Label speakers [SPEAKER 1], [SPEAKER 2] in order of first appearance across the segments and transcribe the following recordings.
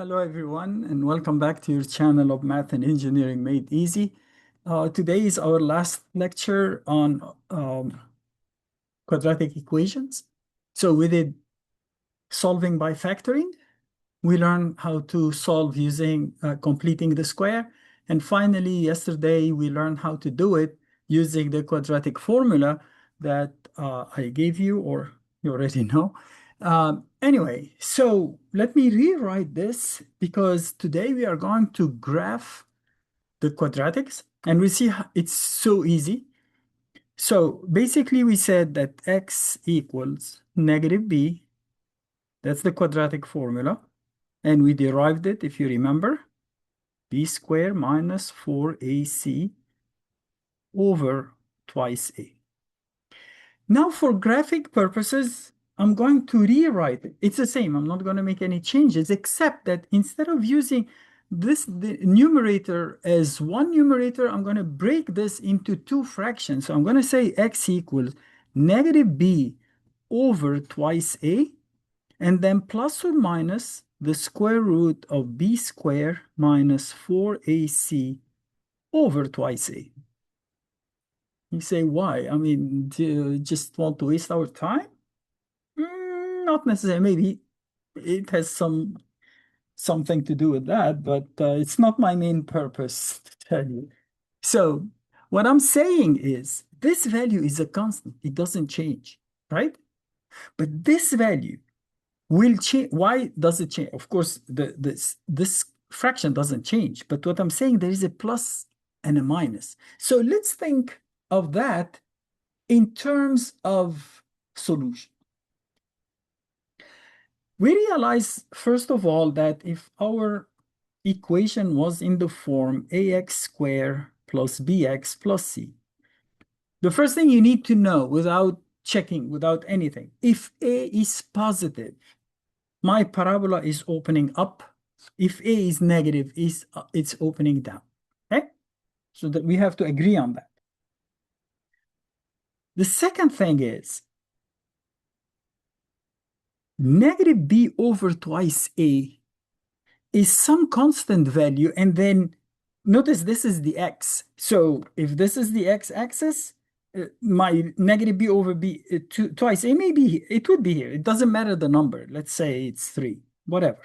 [SPEAKER 1] Hello, everyone, and welcome back to your channel of Math and Engineering Made Easy. Today is our last lecture on quadratic equations. So we did solving by factoring. We learned how to solve using completing the square. And finally, yesterday, we learned how to do it using the quadratic formula that I gave you, or you already know. Anyway, so let me rewrite this because today we are going to graph the quadratics and we see it's so easy. So basically we said that x equals negative b. That's the quadratic formula. And we derived it, if you remember, b squared minus 4ac over twice a. Now, for graphic purposes, I'm going to rewrite it. It's the same. I'm not going to make any changes, except that instead of using the numerator as one numerator, I'm going to break this into two fractions. So I'm going to say x equals negative b over twice a, and then plus or minus the square root of b squared minus 4ac over twice a. You say, why? I mean, do you just want to waste our time? Not necessarily. Maybe it has something to do with that, but it's not my main purpose to tell you. So what I'm saying is this value is a constant. It doesn't change, right? But this value will change. Why does it change? Of course, this fraction doesn't change. But what I'm saying, there is a plus and a minus. So let's think of that in terms of solution. We realize, first of all, that if our equation was in the form ax squared plus bx plus c, the first thing you need to know without checking, without anything, if a is positive, my parabola is opening up. If a is negative, it's opening down. Okay? So that we have to agree on that. The second thing is negative b over twice a is some constant value, and then notice this is the x. So if this is the x-axis, my negative b over b twice a may be, it would be here. It doesn't matter the number. Let's say it's 3, whatever.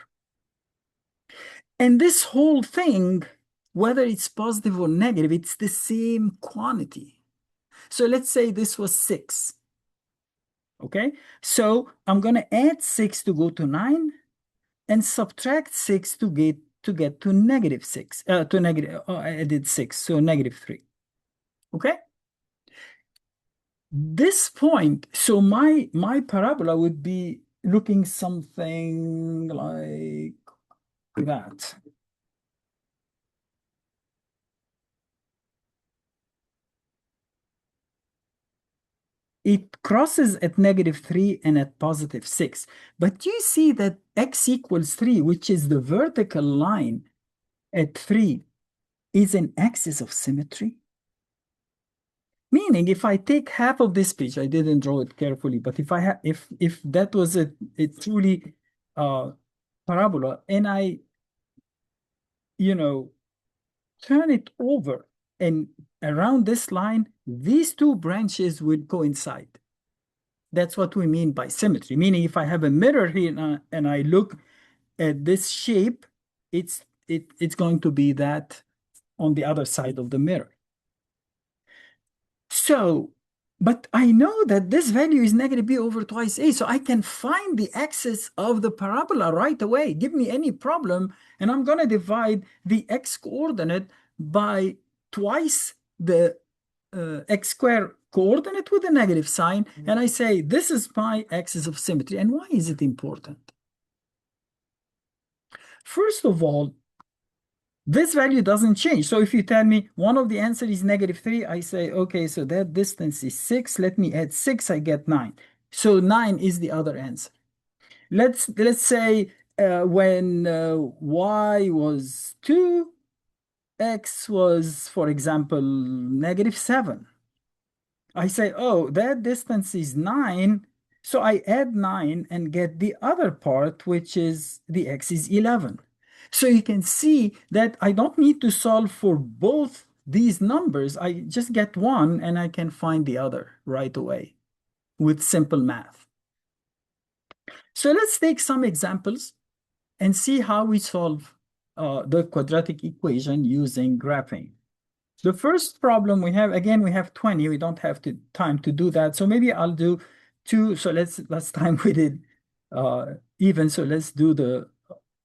[SPEAKER 1] And this whole thing, whether it's positive or negative, it's the same quantity. So let's say this was 6. Okay, so I'm going to add 6 to go to 9 and subtract 6 to get to negative 6. I did 6, so negative 3. Okay? This point, so my parabola would be looking something like that. It crosses at negative 3 and at positive 6. But you see that x equals 3, which is the vertical line at 3, is an axis of symmetry. Meaning, if I take half of this page, I didn't draw it carefully, but if that was a truly parabola, and I, turn it over, and around this line, these two branches would coincide. That's what we mean by symmetry. Meaning, if I have a mirror here and I look at this shape, it's going to be that on the other side of the mirror. So, but I know that this value is negative b over twice a, so I can find the axis of the parabola right away. Give me any problem, and I'm going to divide the x coordinate by twice the x squared coordinate with a negative sign, and I say this is my axis of symmetry. And why is it important? First of all, this value doesn't change. So if you tell me one of the answer is negative 3, I say, okay, so that distance is 6. Let me add 6, I get 9. So 9 is the other answer. Let's say when y was 2, x was, for example, negative 7. I say, oh, that distance is 9. So I add 9 and get the other part, which is the x is 11. So you can see that I don't need to solve for both these numbers. I just get one and I can find the other right away with simple math. So let's take some examples and see how we solve the quadratic equation using graphing. The first problem we have, again, we have 20. We don't have time to do that. So maybe I'll do two. So last time we did even. So let's do the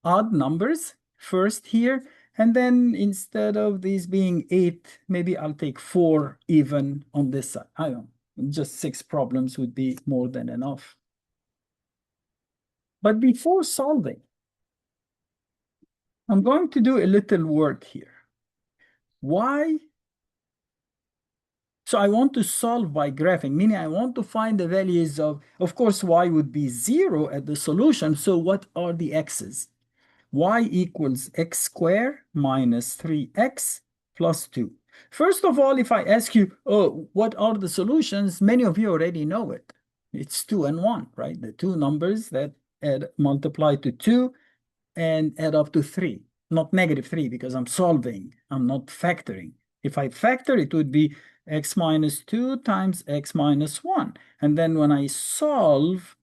[SPEAKER 1] odd numbers first here. And then instead of these being 8, maybe I'll take 4 even on this side. I don't know, just 6 problems would be more than enough. But before solving, I'm going to do a little work here. Why? So I want to solve by graphing, meaning I want to find the values of course, y would be 0 at the solution. So what are the x's? Y equals x squared minus 3x plus 2. First of all, if I ask you, oh, what are the solutions? Many of you already know it. It's 2 and 1, right? The two numbers that multiply to 2 and add up to 3. Not negative 3 because I'm solving. I'm not factoring. If I factor, it would be x minus 2 times x minus 1. And then when I solve,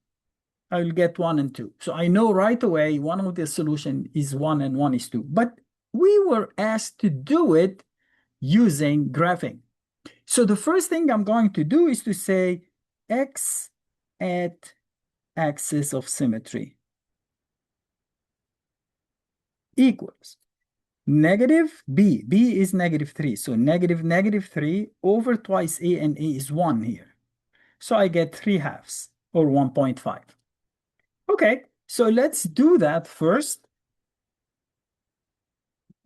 [SPEAKER 1] I will get 1 and 2. So I know right away one of the solution is 1 and 1 is 2. But we were asked to do it using graphing. So the first thing I'm going to do is to say x at axis of symmetry equals negative b. b is negative 3. So negative negative 3 over twice a, and a is 1 here. So I get 3/2 or 1.5. Okay, so let's do that first.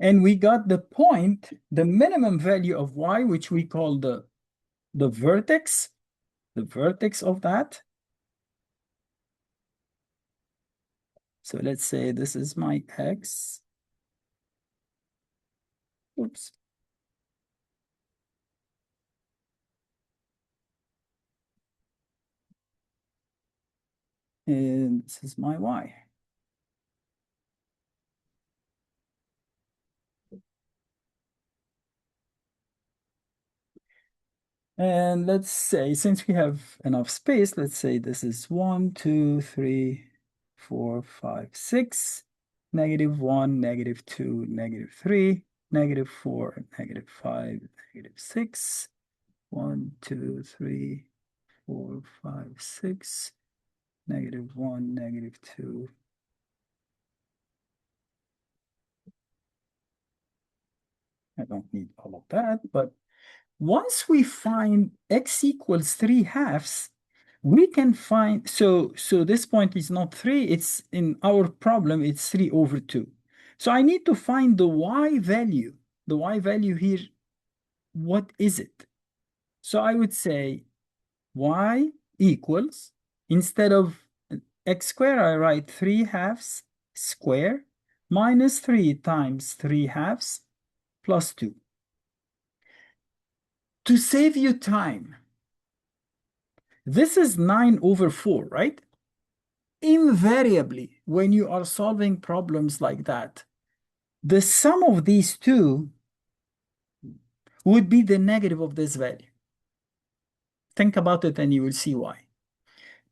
[SPEAKER 1] And we got the point, the minimum value of y, which we call the vertex of that. So let's say this is my x. Oops. And this is my y. And let's say, since we have enough space, let's say this is 1, 2, 3, 4, 5, 6, -1, -2, -3, -4, -5, -6, 1, 2, 3, 4, 5, 6, -1, -2. I don't need all of that, but once we find x equals 3/2, we can find, so this point is not 3, it's in our problem, it's 3 over 2. So I need to find the y value. The y value here, what is it? So I would say y equals, instead of x squared, I write 3/2 square minus 3 times 3/2 plus 2. To save you time, this is 9 over 4, right? Invariably, when you are solving problems like that, the sum of these two would be the negative of this value. Think about it and you will see why.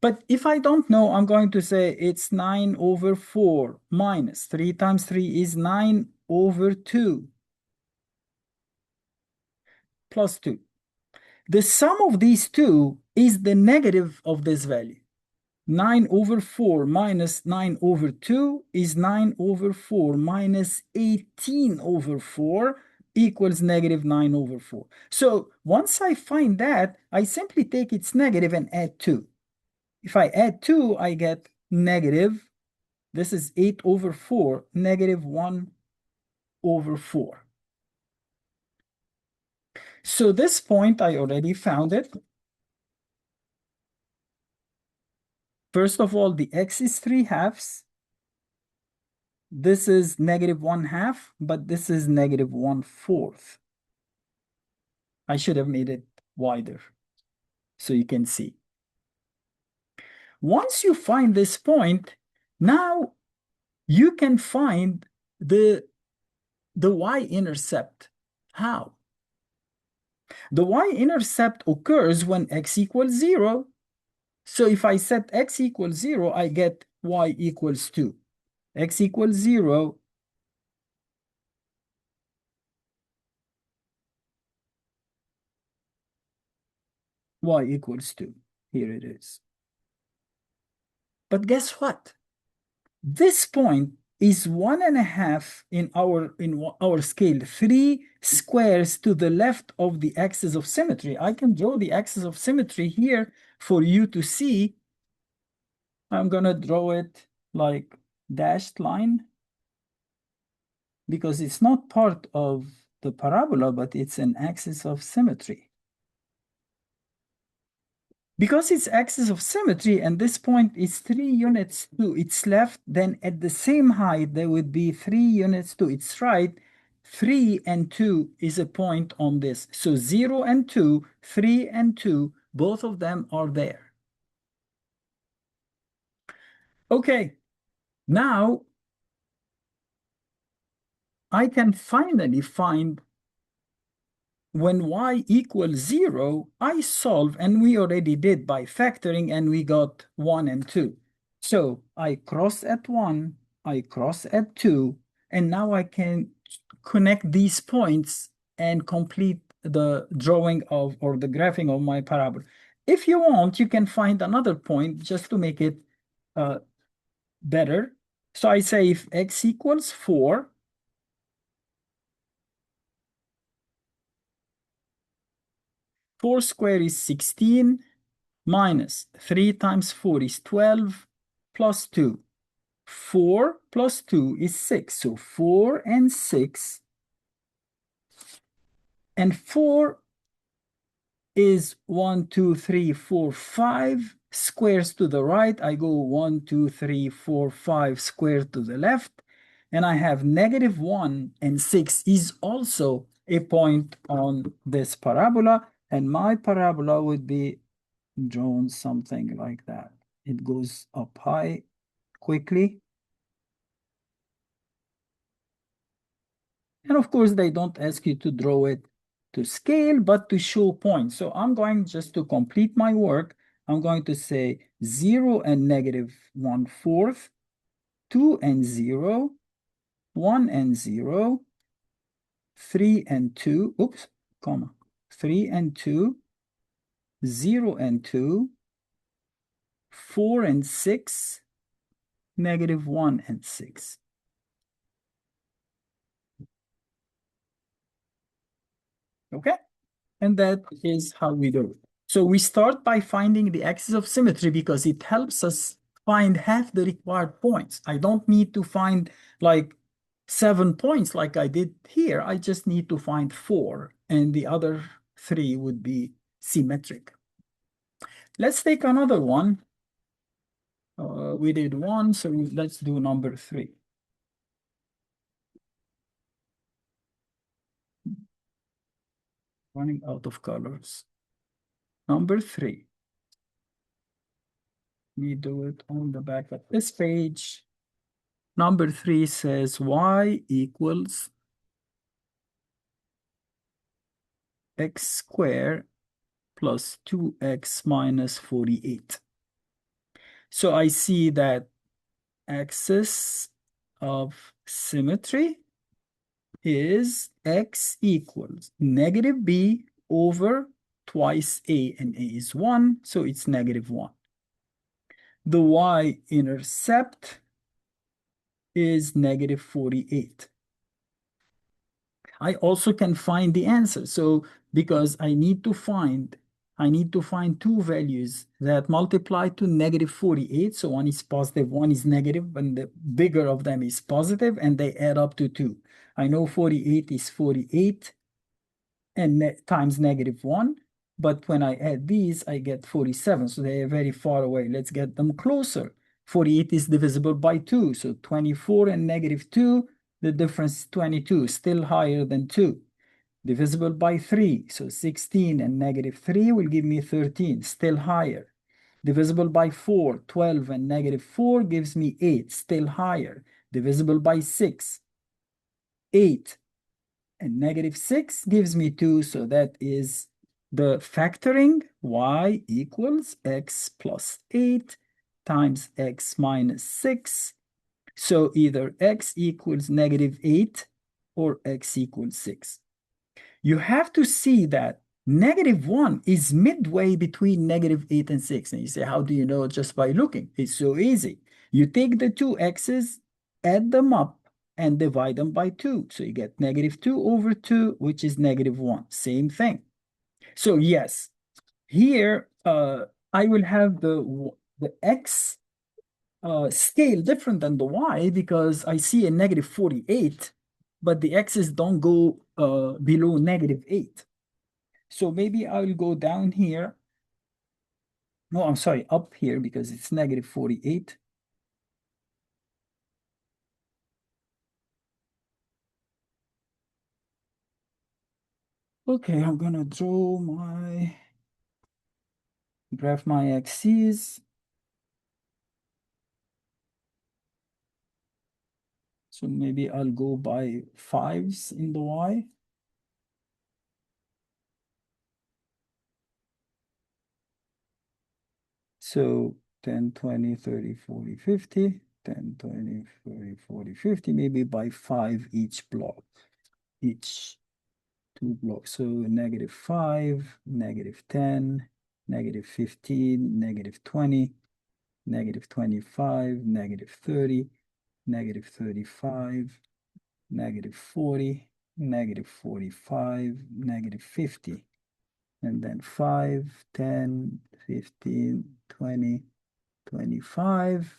[SPEAKER 1] But if I don't know, I'm going to say it's 9 over 4 minus 3 times 3 is 9 over 2 plus 2. The sum of these two is the negative of this value. 9 over 4 minus 9 over 2 is 9 over 4 minus 18 over 4 equals -9 over 4. So once I find that, I simply take its negative and add 2. If I add 2, I get negative, this is 8 over 4, -1 over 4. So this point, I already found it. First of all, the x is 3/2. This is -1/2, but this is -1/4. I should have made it wider so you can see. Once you find this point, now you can find the y-intercept. How? The y-intercept occurs when x equals 0. So if I set x equals 0, I get y equals 2. X equals 0, y equals 2. Here it is. But guess what? This point is 1.5 in our scale, 3 squares to the left of the axis of symmetry. I can draw the axis of symmetry here for you to see. I'm gonna draw it like dashed line because it's not part of the parabola, but it's an axis of symmetry. Because it's axis of symmetry and this point is 3 units to its left, then at the same height, there would be 3 units to its right. 3 and 2 is a point on this. So 0 and 2, 3 and 2, both of them are there. Okay, now I can finally find when y equals 0, I solve, and we already did by factoring, and we got 1 and 2. So I cross at 1, I cross at 2, and now I can connect these points and complete the drawing of, or the graphing of my parabola. If you want, you can find another point just to make it better. So I say if x equals 4, 4 squared is 16, minus 3 times 4 is 12, plus 2. 4 plus 2 is 6. So 4 and 6. And 4 is 1, 2, 3, 4, 5 squares to the right. I go 1, 2, 3, 4, 5 squares to the left. And I have negative 1 and 6 is also a point on this parabola. And my parabola would be drawn something like that. It goes up high quickly. And of course, they don't ask you to draw it to scale, but to show points. So I'm going just to complete my work. I'm going to say 0 and negative 1/4, 2 and 0, 1 and 0, 3 and 2, oops, comma, 3 and 2, 0 and 2, 4 and 6, negative 1 and 6. Okay? And that is how we do it. So we start by finding the axis of symmetry because it helps us find half the required points. I don't need to find like 7 points like I did here. I just need to find 4, and the other 3 would be symmetric. Let's take another one. We did 1, so let's do number 3. Running out of colors. Number 3. We do it on the back of this page. Number 3 says y equals x squared plus 2x minus 48. So I see that axis of symmetry is x equals negative b over twice a, and a is 1, so it's negative 1. The y-intercept is negative 48. I also can find the answer. So because I need to find 2 values that multiply to negative 48. So one is positive, one is negative, and the bigger of them is positive, and they add up to 2. I know 48 is 48 and times negative 1. But when I add these, I get 47. So they are very far away. Let's get them closer. 48 is divisible by 2. So 24 and negative 2, the difference is 22, still higher than 2. Divisible by 3. So 16 and negative 3 will give me 13, still higher. Divisible by 4, 12 and negative 4 gives me 8, still higher. Divisible by 6, 8 and negative 6 gives me 2. So that is the factoring y equals x plus 8 times x minus 6. So either x equals negative 8 or x equals 6. You have to see that negative 1 is midway between negative 8 and 6. And you say, how do you know? Just by looking. It's so easy. You take the two x's, add them up, and divide them by 2. So you get negative 2 over 2, which is negative 1. Same thing. So yes, here I will have the x scale different than the y because I see a negative 48, but the x's don't go below negative 8. So maybe I will go down here. No, I'm sorry, up here because it's negative 48. Okay, I'm gonna graph my axes. So maybe I'll go by 5s in the y. So 10, 20, 30, 40, 50, 10, 20, 30, 40, 50, maybe by 5 each block, each 2 blocks. So negative 5, negative 10, negative 15, negative 20, negative 25, negative 30, negative 35, negative 40, negative 45, negative 50, and then 5, 10, 15, 20, 25.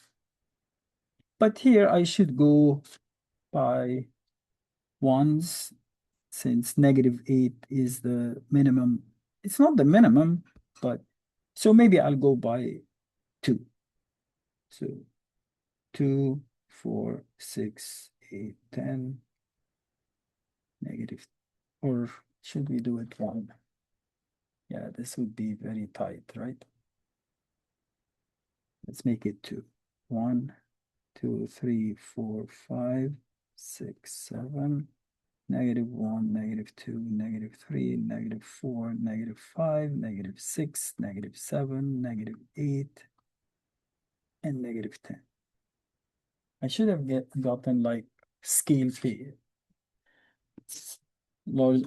[SPEAKER 1] But here I should go by ones since negative 8 is the minimum. It's not the minimum, but so maybe I'll go by 2. So 2, 4, 6, 8, 10, negative, or should we do it 1? Yeah, this would be very tight, right? Let's make it 2. 1, 2, 3, 4, 5, 6, 7, negative 1, negative 2, negative 3, negative 4, negative 5, negative 6, negative 7, negative 8, and negative 10. I should have gotten like scale paper,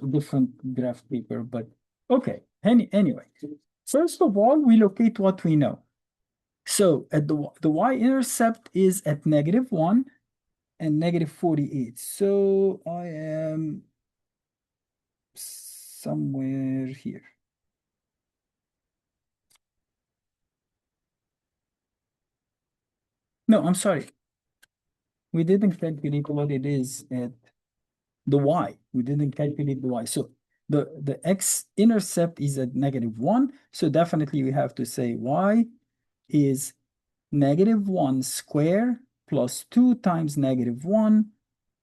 [SPEAKER 1] different graph paper, but okay. Anyway, first of all, we locate what we know. So at the y-intercept is at negative 1 and negative 48. So I am somewhere here. No, I'm sorry. We didn't calculate what it is at the y. We didn't calculate the y. So the x-intercept is at negative 1. So definitely we have to say y is negative 1 square plus 2 times negative 1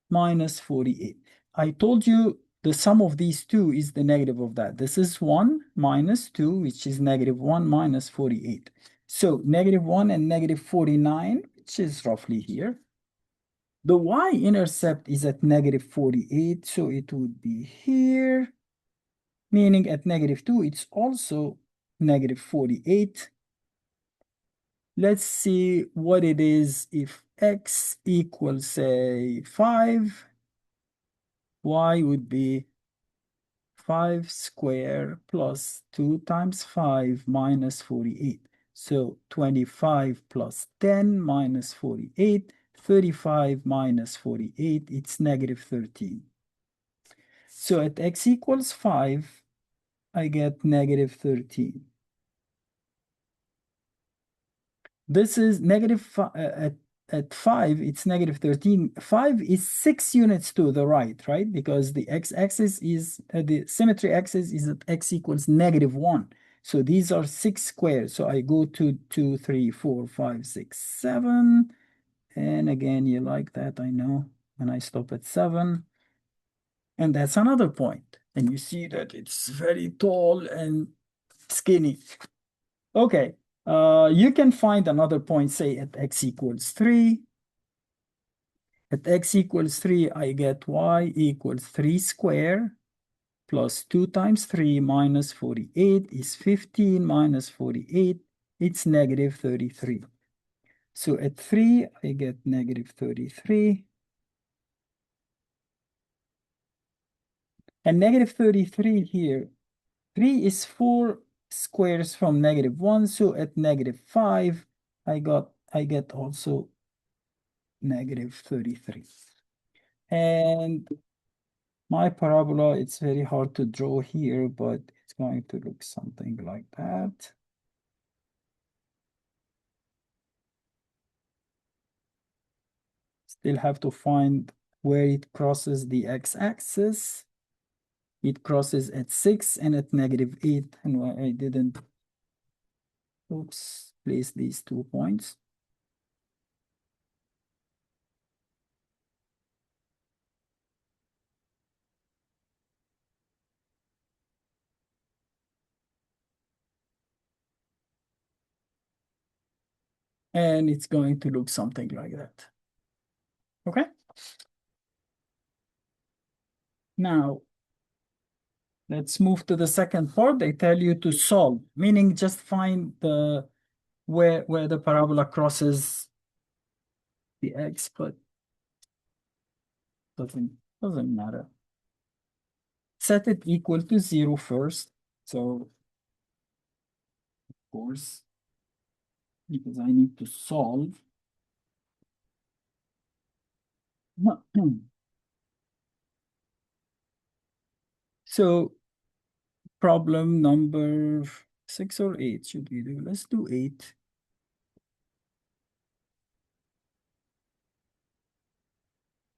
[SPEAKER 1] minus 48. I told you the sum of these two is the negative of that. This is 1 minus 2, which is negative 1 minus 48. So negative 1 and negative 49, which is roughly here. The y-intercept is at negative 48, so it would be here, meaning at negative 2, it's also negative 48. Let's see what it is if x equals, say, 5. Y would be 5 squared plus 2 times 5 minus 48. So 25 plus 10 minus 48, 35 minus 48, it's negative 13. So at x equals 5, I get negative 13. This is negative at 5, it's negative 13. 5 is 6 units to the right? Because the x-axis is, the symmetry axis is at x equals negative 1. So these are 6 squared. So I go to 2, 3, 4, 5, 6, 7. And again, you like that, I know. And I stop at 7. And that's another point. And you see that it's very tall and skinny. Okay. You can find another point, say at x equals 3. At x equals 3, I get y equals 3 square plus 2 times 3 minus 48 is 15 minus 48. It's negative 33. So at 3, I get negative 33. And negative 33 here, 3 is 4 squares from negative 1. So at negative 5, I get also negative 33. And my parabola, it's very hard to draw here, but it's going to look something like that. Still have to find where it crosses the x-axis. It crosses at 6 and at negative 8. And why I didn't, oops, place these 2 points. And it's going to look something like that. Okay? Now, let's move to the second part. They tell you to solve, meaning just find the where the parabola crosses the x, but doesn't matter. Set it equal to 0 first. So, of course, because I need to solve. So, problem number 6 or 8 should we do? Let's do 8.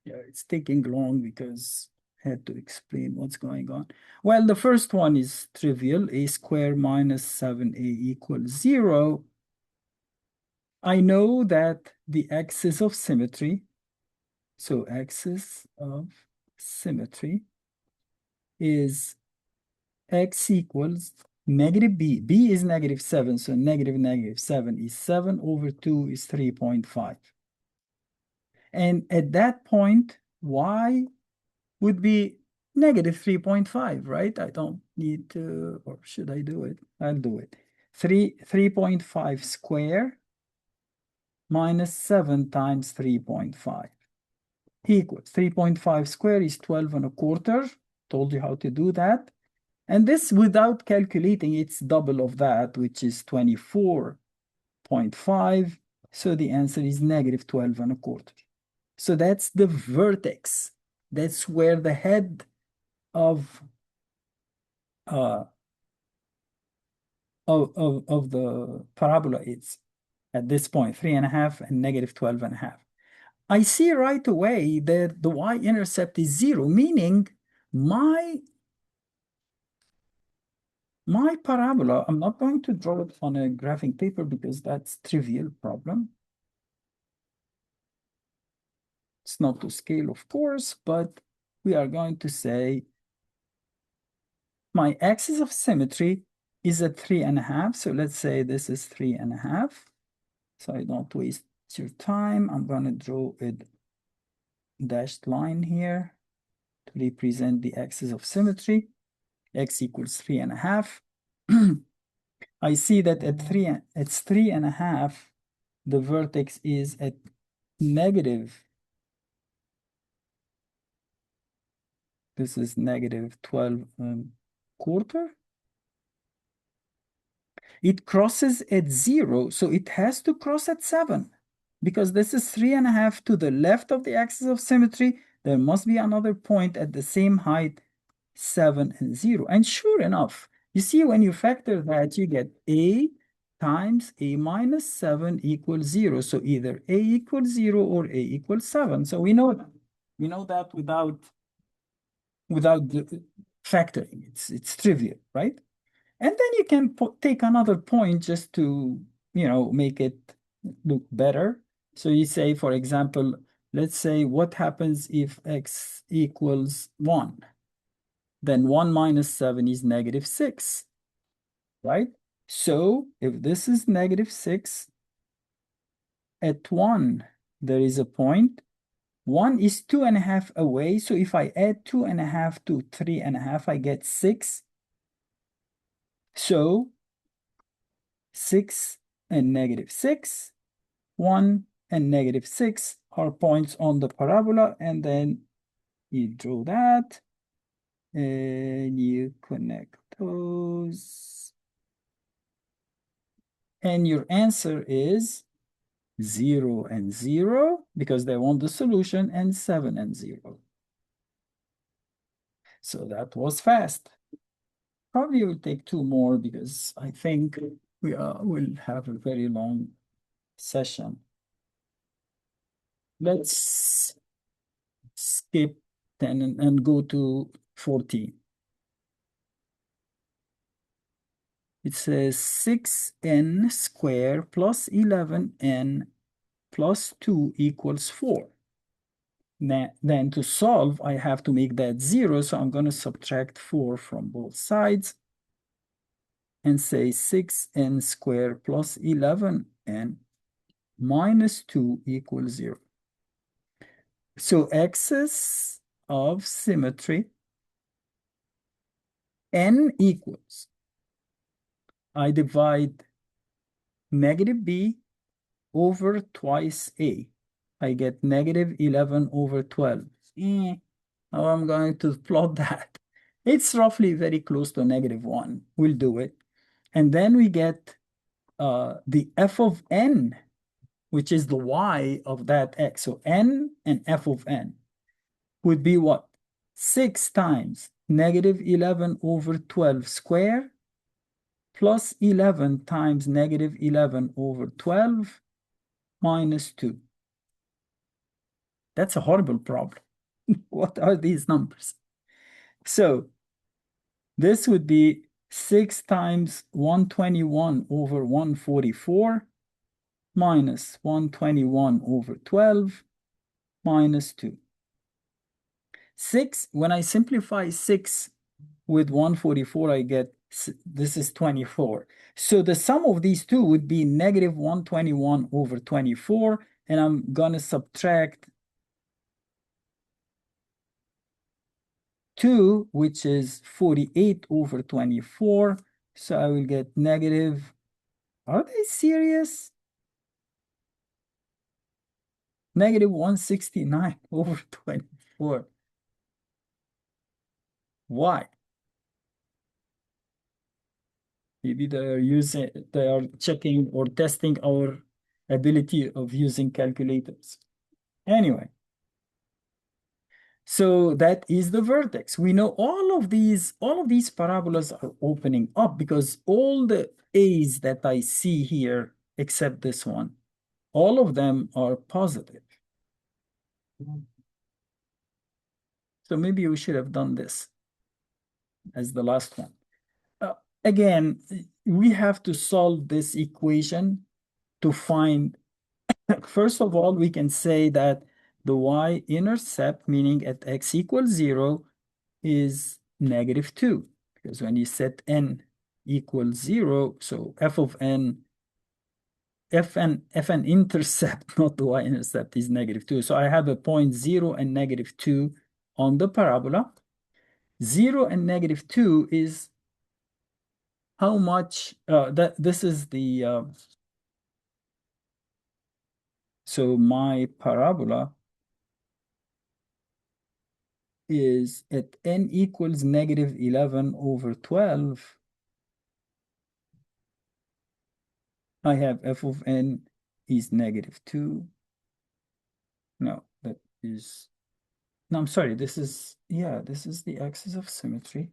[SPEAKER 1] Yeah, it's taking long because I had to explain what's going on. Well, the first one is trivial. A squared minus 7a equals 0. I know that the axis of symmetry, so axis of symmetry is x equals negative b. B is negative 7, so negative negative 7 is 7 over 2 is 3.5. And at that point, y would be negative 3.5, right? I don't need to, or should I do it? I'll do it. 3.5 square minus 7 times 3.5 equals 3.5 square is 12 and a quarter. Told you how to do that. And this without calculating, it's double of that, which is 24.5. So the answer is negative 12 and a quarter. So that's the vertex. That's where the head of the parabola is at this point, 3.5 and negative 12.5. I see right away that the y-intercept is 0, meaning my parabola, I'm not going to draw it on a graphing paper because that's trivial problem. It's not to scale, of course, but we are going to say my axis of symmetry is at 3.5. So let's say this is 3.5. So I don't waste your time. I'm going to draw a dashed line here to represent the axis of symmetry. X equals 3.5. I see that at 3.5, the vertex is at negative. This is negative 12 quarter. It crosses at 0, so it has to cross at 7. Because this is 3.5 to the left of the axis of symmetry, there must be another point at the same height, 7 and 0. And sure enough, you see when you factor that, you get a times a minus 7 equals 0. So either a equals 0 or a equals 7. So we know that without the factoring. It's trivial, right? And then you can take another point just to, make it look better. So you say, for example, let's say what happens if x equals 1? Then 1 minus 7 is negative 6, right? So if this is negative 6, at 1, there is a point. 1 is 2.5 away. So if I add 2.5 to 3.5, I get 6. So 6 and -6, 1 and -6 are points on the parabola. And then you draw that and you connect those. And your answer is 0 and 0 because they want the solution, and 7 and 0. So that was fast. Probably will take 2 more because I think we will have a very long session. Let's skip 10 and go to 14. It says 6n squared plus 11n plus 2 equals 4. Then to solve, I have to make that 0, so I'm going to subtract 4 from both sides and say 6n squared plus 11n minus 2 equals 0. So axis of symmetry, n equals, I divide negative b over twice a. I get negative 11 over 12. How I'm going to plot that? It's roughly very close to -1. We'll do it. And then we get the f of n, which is the y of that x. So n and f of n would be what? 6 times -11 over 12 square plus 11 times -11 over 12 minus 2. That's a horrible problem. What are these numbers? So this would be 6 times 121 over 144 minus 121 over 12 minus 2. 6, when I simplify 6 with 144, I get, this is 24. So the sum of these two would be negative 121 over 24, and I'm going to subtract 2, which is 48 over 24. So I will get negative, are they serious? Negative 169 over 24. Why? Maybe they are checking or testing our ability of using calculators. Anyway, so that is the vertex. We know all of these parabolas are opening up because all the A's that I see here, except this one, all of them are positive. So maybe we should have done this as the last one. Again, we have to solve this equation to find, first of all, we can say that the y-intercept, meaning at x equals 0, is -2. Because when you set n equals 0, so f of n, fn intercept, not the y-intercept, is -2. So I have a point 0 and -2 on the parabola. 0 and -2 is how much, this is the, so my parabola is at n equals -11 over 12. I have f of n is -2. No, that is, no, I'm sorry, this is, yeah, this is the axis of symmetry.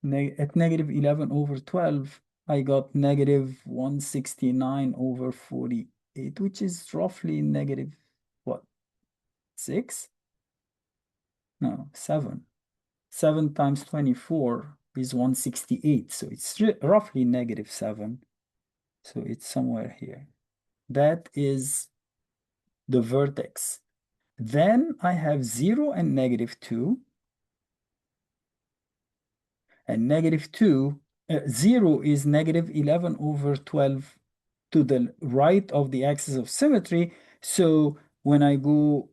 [SPEAKER 1] At -11 over 12, I got -169 over 48, which is roughly negative, what, 6? No, 7. 7 times 24 is 168, so it's roughly -7. So it's somewhere here. That is the vertex. Then I have 0 and -2. And -2, 0 is -11 over 12 to the right of the axis of symmetry. So when I go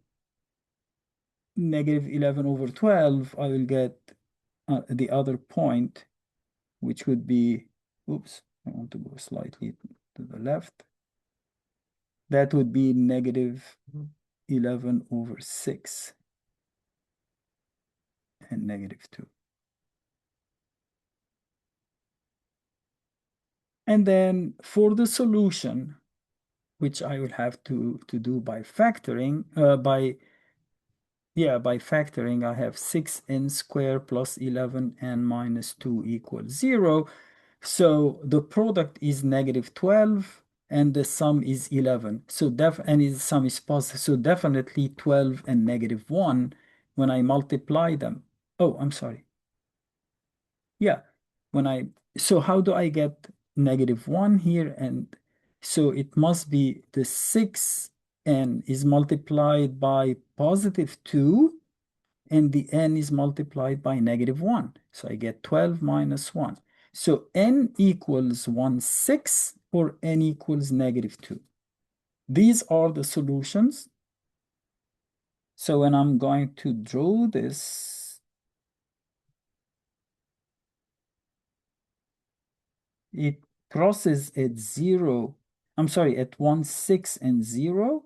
[SPEAKER 1] negative 11 over 12, I will get the other point, which would be, oops, I want to go slightly to the left. That would be negative 11 over 6 and negative 2. And then for the solution, which I will have to do by factoring, by factoring, I have 6n squared plus 11n minus 2 equals 0. So the product is negative 12 and the sum is 11. So and the sum is positive. So definitely 12 and negative 1 when I multiply them. Oh, I'm sorry. Yeah, so how do I get negative 1 here? And so it must be the 6n is multiplied by positive 2 and the n is multiplied by negative 1. So I get 12 minus 1. So n equals 1/6 or n equals negative 2. These are the solutions. So when I'm going to draw this, it crosses at 0. I'm sorry, at 1/6 and 0.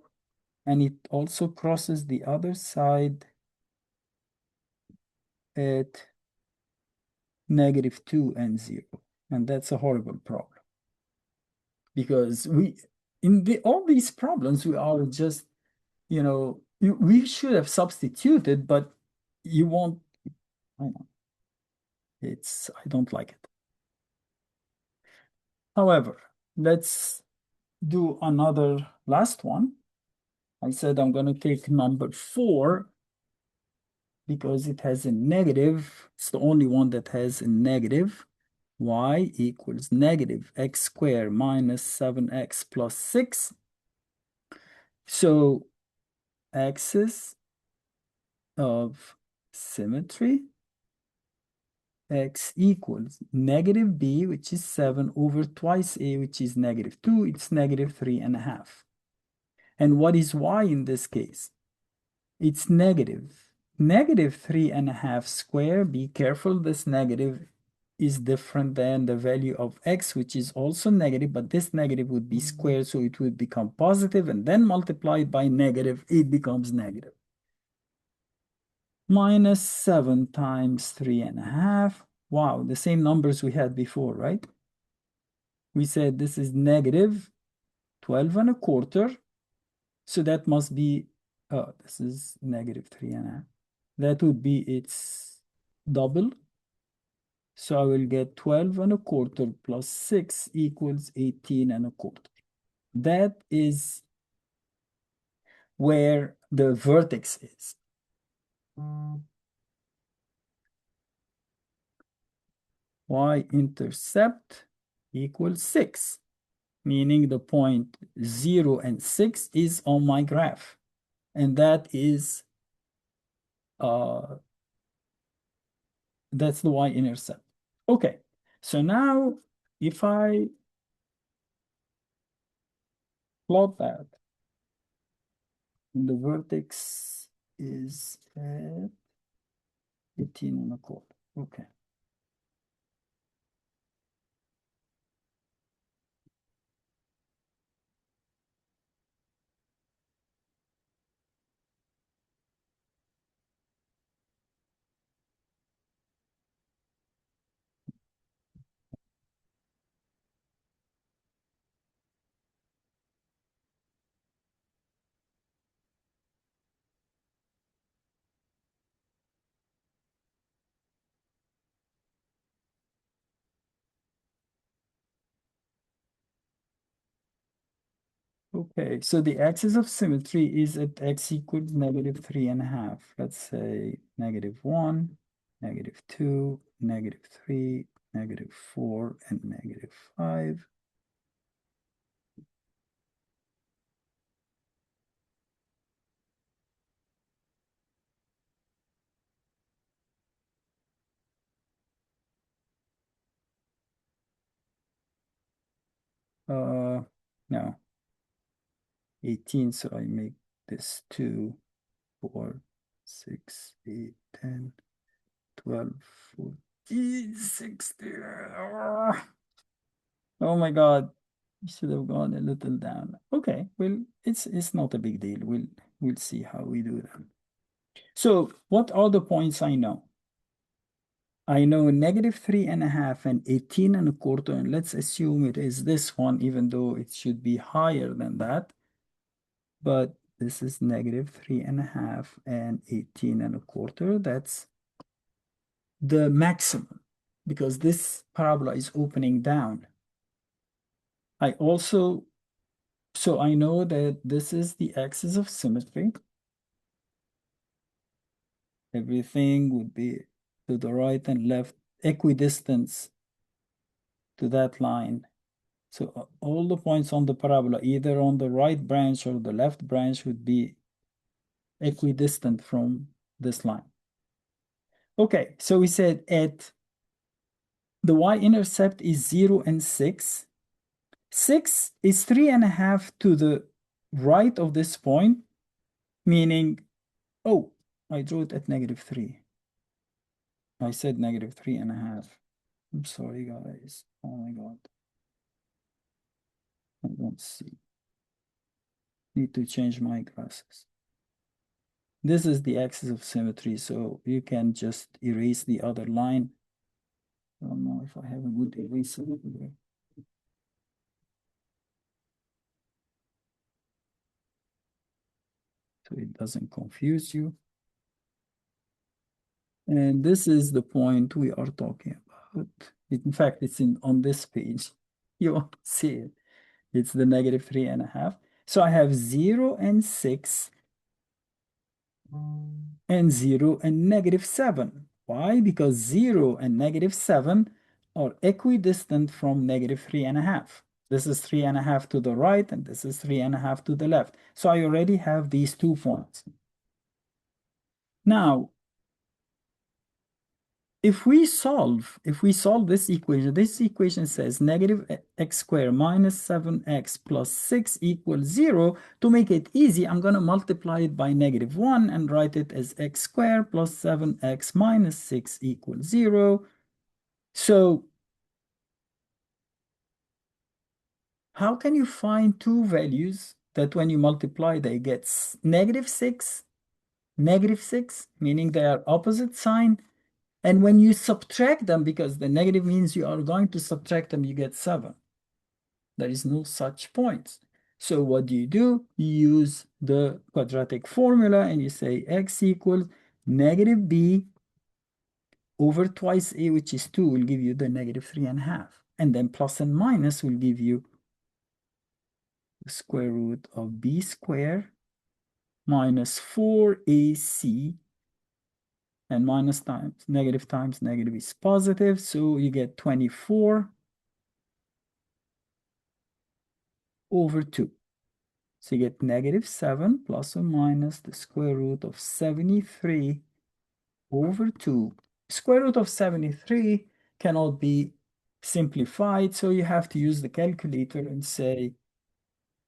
[SPEAKER 1] And it also crosses the other side at negative 2 and 0. And that's a horrible problem. Because all these problems, we are just, we should have substituted, but you won't, I know, I don't like it. However, let's do another last one. I said I'm going to take number 4 because it has a negative. It's the only one that has a negative. Y equals negative x squared minus 7x plus 6. So axis of symmetry, x equals negative b, which is 7, over twice a, which is negative 2. It's negative 3.5. And what is y in this case? It's negative. Negative 3.5 squared. Be careful, this negative is different than the value of x, which is also negative, but this negative would be squared, so it would become positive, and then multiplied by negative, it becomes negative. Minus 7 times 3.5. Wow, the same numbers we had before, right? We said this is negative 12.25. So that must be, this is negative 3.5. That would be its double. So I will get 12.25 plus 6 equals 18.25. That is where the vertex is. Y-intercept equals 6, meaning the point 0 and 6 is on my graph. And that is, that's the y-intercept. Okay, so now if I plot that, the vertex is at 18.25. Okay. Okay, so the axis of symmetry is at x equals negative 3.5. Let's say negative 1, negative 2, negative 3, negative 4, and negative 5. No, 18, so I make this 2, 4, 6, 8, 10, 12, 14, 16. Oh my God. I should have gone a little down. Okay, well, it's not a big deal. We'll see how we do that. So what are the points I know? I know -3.5 and 18.25, and let's assume it is this one, even though it should be higher than that. But this is -3.5 and 18.25. That's the maximum because this parabola is opening down. So I know that this is the axis of symmetry. Everything would be to the right and left, equidistant to that line. So all the points on the parabola, either on the right branch or the left branch, would be equidistant from this line. Okay, so we said at the y-intercept is 0 and 6. 6 is 3.5 to the right of this point, meaning, oh, I drew it at -3. I said -3.5. I'm sorry, guys. Oh my God. I don't see. Need to change my glasses. This is the axis of symmetry, so you can just erase the other line. I don't know if I have a good eraser here. So it doesn't confuse you. And this is the point we are talking about. In fact, it's on this page. You won't see it. It's the -3.5. So I have 0 and 6 and 0 and -7. Why? Because 0 and -7 are equidistant from -3.5. This is 3.5 to the right, and this is 3.5 to the left. So I already have these 2 points. Now, if we solve this equation says -x² minus 7x plus 6 equals 0. To make it easy, I'm going to multiply it by -1 and write it as x² plus 7x minus 6 equals 0. So how can you find two values that when you multiply, they get -6, -6, meaning they are opposite sign, and when you subtract them, because the negative means you are going to subtract them, you get 7. There is no such points. So what do? You use the quadratic formula and you say x equals -b over twice a, which is 2, will give you the -3.5. And then plus and minus will give you the square root of b squared minus 4ac, and minus times negative is positive, so you get 24 over 2. So you get -7 plus or minus the square root of 73 over 2. Square root of 73 cannot be simplified, so you have to use the calculator and say,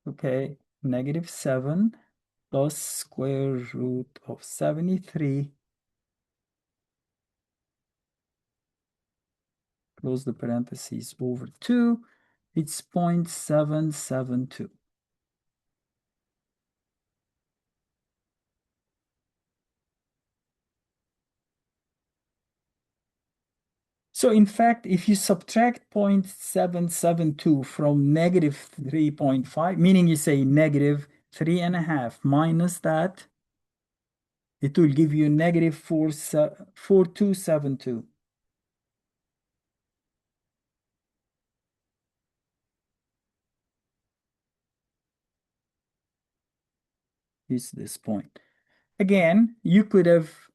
[SPEAKER 1] okay, -7 plus square root of 73, close the parentheses, over 2, it's 0.772. So in fact, if you subtract 0.772 from -3.5, meaning you say -3.5 minus that, it will give you -4272. Is this point. Again, you could have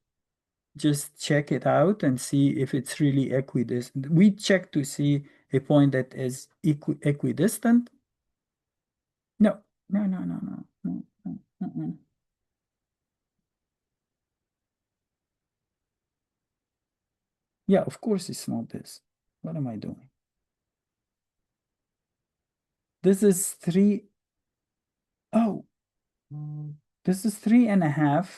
[SPEAKER 1] just check it out and see if it's really equidistant. We check to see a point that is equidistant. No, no, no, no, no, no, no, no, no. Yeah, of course it's not this. What am I doing? This is 3. Oh, This is 3.5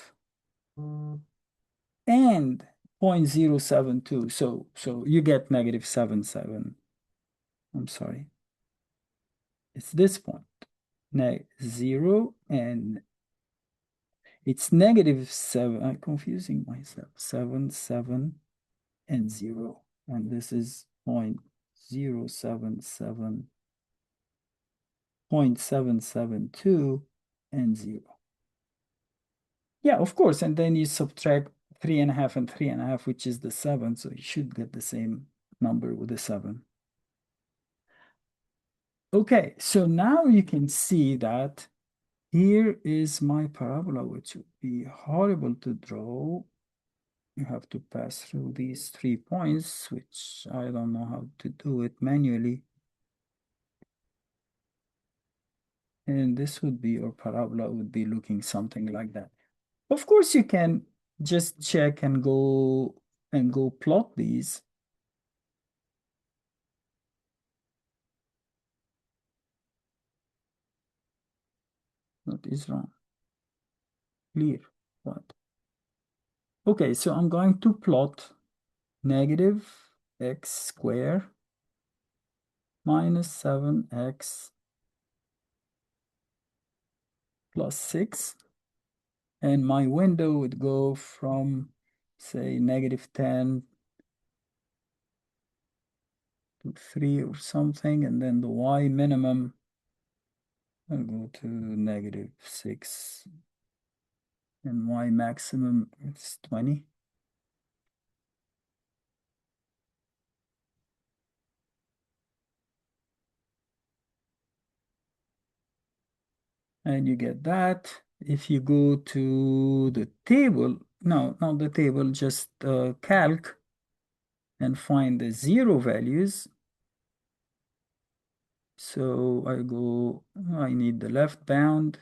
[SPEAKER 1] and 0.072. So you get negative 77. I'm sorry. It's this point. 0 and it's negative 7. I'm confusing myself. 7, 7, and 0. And this is 0.077, 0.772, and 0. Yeah, of course. And then you subtract 3.5 and 3.5, which is the 7. So you should get the same number with the 7. Okay, so now you can see that here is my parabola, which would be horrible to draw. You have to pass through these 3 points, which I don't know how to do it manually. And this would be your parabola, would be looking something like that. Of course, you can just check and go plot these. What is wrong? Clear. What? Okay, so I'm going to plot negative x squared minus 7x plus 6. And my window would go from, say, negative 10 to 3 or something. And then the y minimum, I'll go to negative 6. And y maximum is 20. And you get that. If you go to the table, no, not the table, just calc and find the 0 values. So I need the left bound.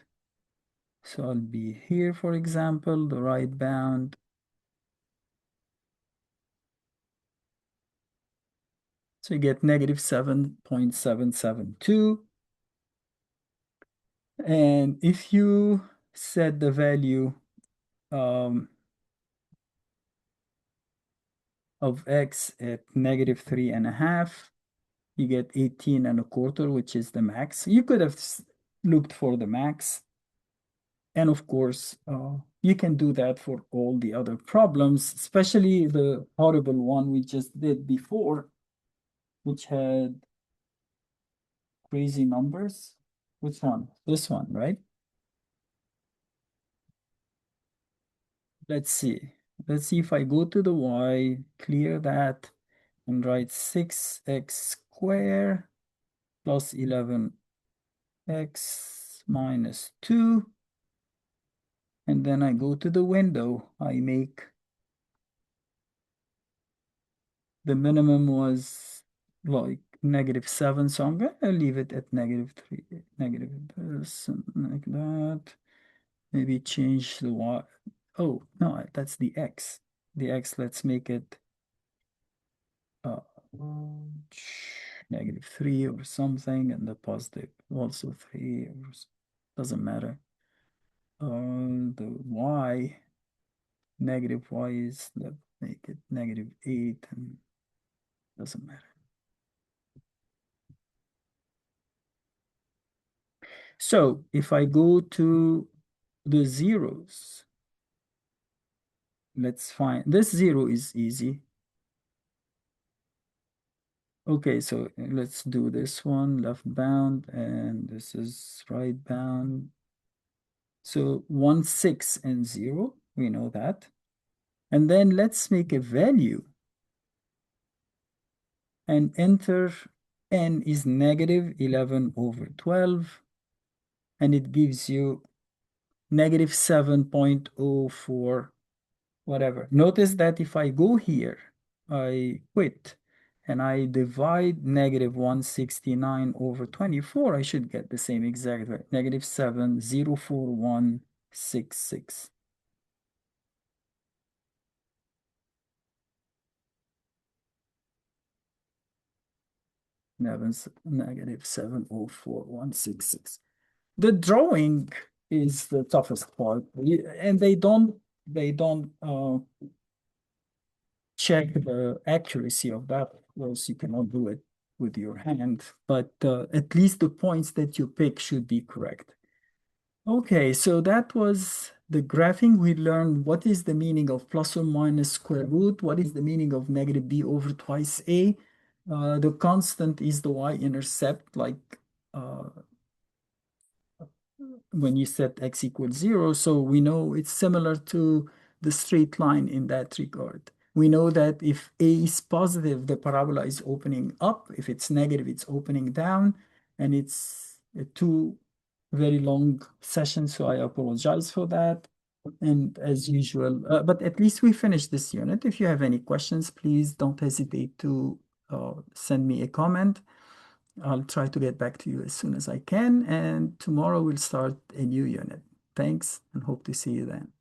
[SPEAKER 1] So I'll be here, for example, the right bound. So you get negative 7.772. And if you set the value of x at negative 3.5, you get 18.25, which is the max. You could have looked for the max. And of course, you can do that for all the other problems, especially the horrible one we just did before, which had crazy numbers. Which one? This one, right? Let's see. Let's see if I go to the y, clear that, and write 6x squared plus 11x minus 2. And then I go to the window. I make the minimum was like negative 7. So I'm going to leave it at negative 3, negative this, and like that. Maybe change the y. Oh, no, that's the x. The x, let's make it uh, negative 3 or something, and the positive also 3, or doesn't matter. The y, negative y is, let's make it negative 8, and doesn't matter. So if I go to the zeros, let's find, this 0 is easy. Okay, so let's do this one, left bound, and this is right bound. So 1, 6, and 0, we know that. And then let's make a value and enter n is negative 11 over 12, and it gives you negative 7.04 whatever. Notice that if I go here, I quit, and I divide negative 169 over 24, I should get the same exact value, negative 7.04166. Negative 7.04166. The drawing is the toughest part. And they don't check the accuracy of that. Of course, you cannot do it with your hand, but at least the points that you pick should be correct. Okay, so that was the graphing. We learned what is the meaning of plus or minus square root, what is the meaning of negative b over twice a. The constant is the y-intercept, like when you set x equals 0. So we know it's similar to the straight line in that regard. We know that if a is positive, the parabola is opening up. If it's negative, it's opening down. And it's two very long sessions, so I apologize for that. And as usual, but at least we finished this unit. If you have any questions, please don't hesitate to send me a comment. I'll try to get back to you as soon as I can. And tomorrow we'll start a new unit. Thanks and hope to see you then.